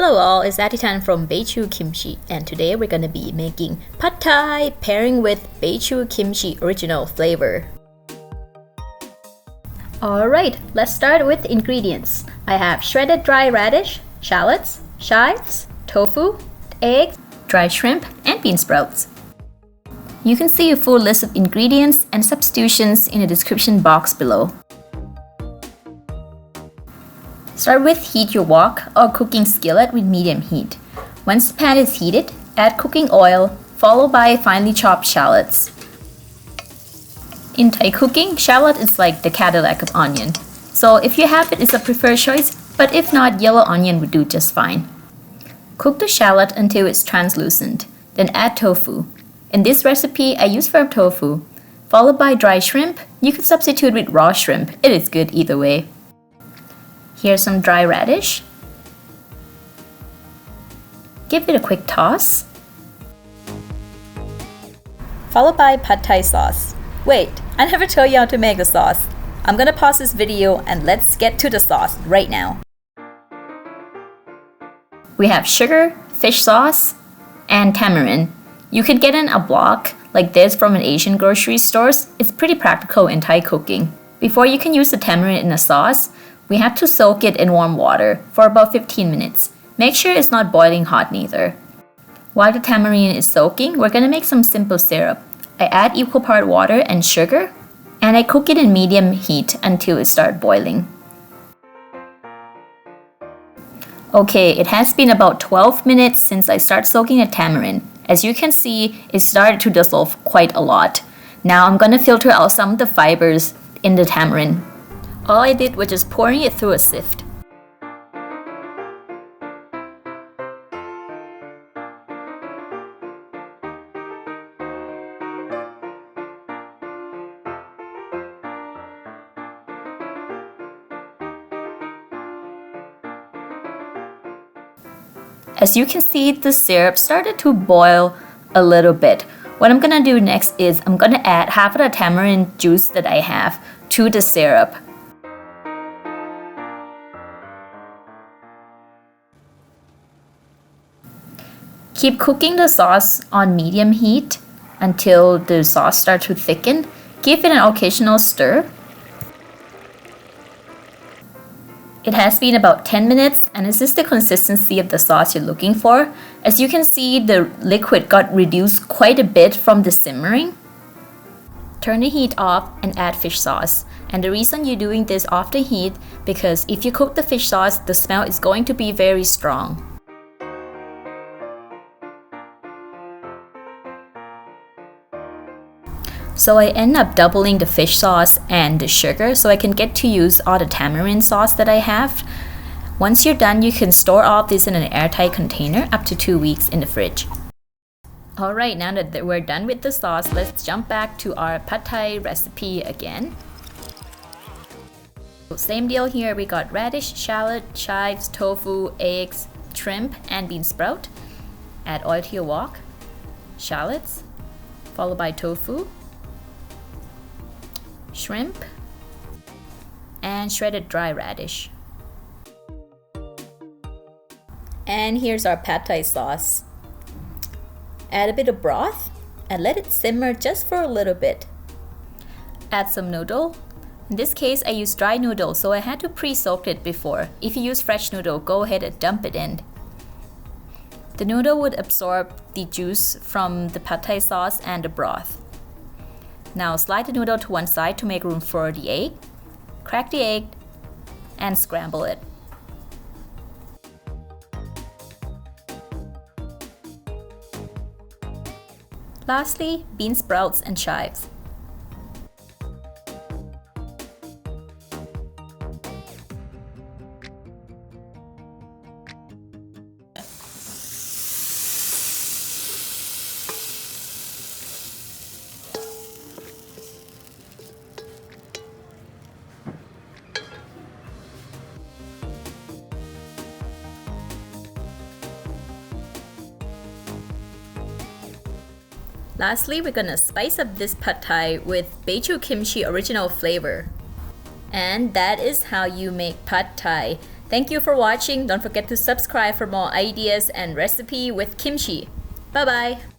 Hello all, it's Atitan from Baechu Kimchi, and today we're gonna be making pad thai pairing with Baechu Kimchi original flavor. Alright, let's start with ingredients. I have shredded dry radish, shallots, chives, tofu, eggs, dry shrimp, and bean sprouts. You can see a full list of ingredients and substitutions in the description box below. Start with heat your wok or cooking skillet with medium heat. Once the pan is heated, add cooking oil, followed by finely chopped shallots. In Thai cooking, shallot is like the Cadillac of onion. So if you have it, it's a preferred choice, but if not, yellow onion would do just fine. Cook the shallot until it's translucent, then add tofu. In this recipe, I use firm tofu, followed by dry shrimp. You could substitute with raw shrimp, it is good either way. Here's some dry radish. Give it a quick toss. Followed by pad thai sauce. Wait, I never told you how to make the sauce. I'm gonna pause this video and let's get to the sauce right now. We have sugar, fish sauce, and tamarind. You could get in a block like this from an Asian grocery stores. It's pretty practical in Thai cooking. Before you can use the tamarind in a sauce, we have to soak it in warm water for about 15 minutes. Make sure it's not boiling hot neither. While the tamarind is soaking, we're gonna make some simple syrup. I add equal part water and sugar, and I cook it in medium heat until it starts boiling. Okay, it has been about 12 minutes since I started soaking the tamarind. As you can see, it started to dissolve quite a lot. Now I'm gonna filter out some of the fibers in the tamarind. All I did was just pouring it through a sift. As you can see, the syrup started to boil a little bit. What I'm gonna do next is I'm gonna add half of the tamarind juice that I have to the syrup. Keep cooking the sauce on medium heat until the sauce starts to thicken. Give it an occasional stir. It has been about 10 minutes, and this is the consistency of the sauce you're looking for. As you can see, the liquid got reduced quite a bit from the simmering. Turn the heat off and add fish sauce. And the reason you're doing this off the heat, because if you cook the fish sauce, the smell is going to be very strong. So I end up doubling the fish sauce and the sugar so I can get to use all the tamarind sauce that I have. Once you're done, you can store all this in an airtight container up to 2 weeks in the fridge. Alright, now that we're done with the sauce, let's jump back to our pad thai recipe again. Same deal here, we got radish, shallot, chives, tofu, eggs, shrimp, and bean sprout. Add oil to your wok, shallots, followed by tofu, shrimp, and shredded dry radish. And here's our pad thai sauce. Add a bit of broth and let it simmer just for a little bit. Add some noodle. In this case, I used dry noodle, so I had to pre-soak it before. If you use fresh noodle, go ahead and dump it in. The noodle would absorb the juice from the pad thai sauce and the broth. Now slide the noodle to one side to make room for the egg. Crack the egg and scramble it. Lastly, bean sprouts and chives. Lastly, we're gonna spice up this pad thai with Baechu Kimchi original flavor. And that is how you make pad thai. Thank you for watching. Don't forget to subscribe for more ideas and recipe with kimchi. Bye bye.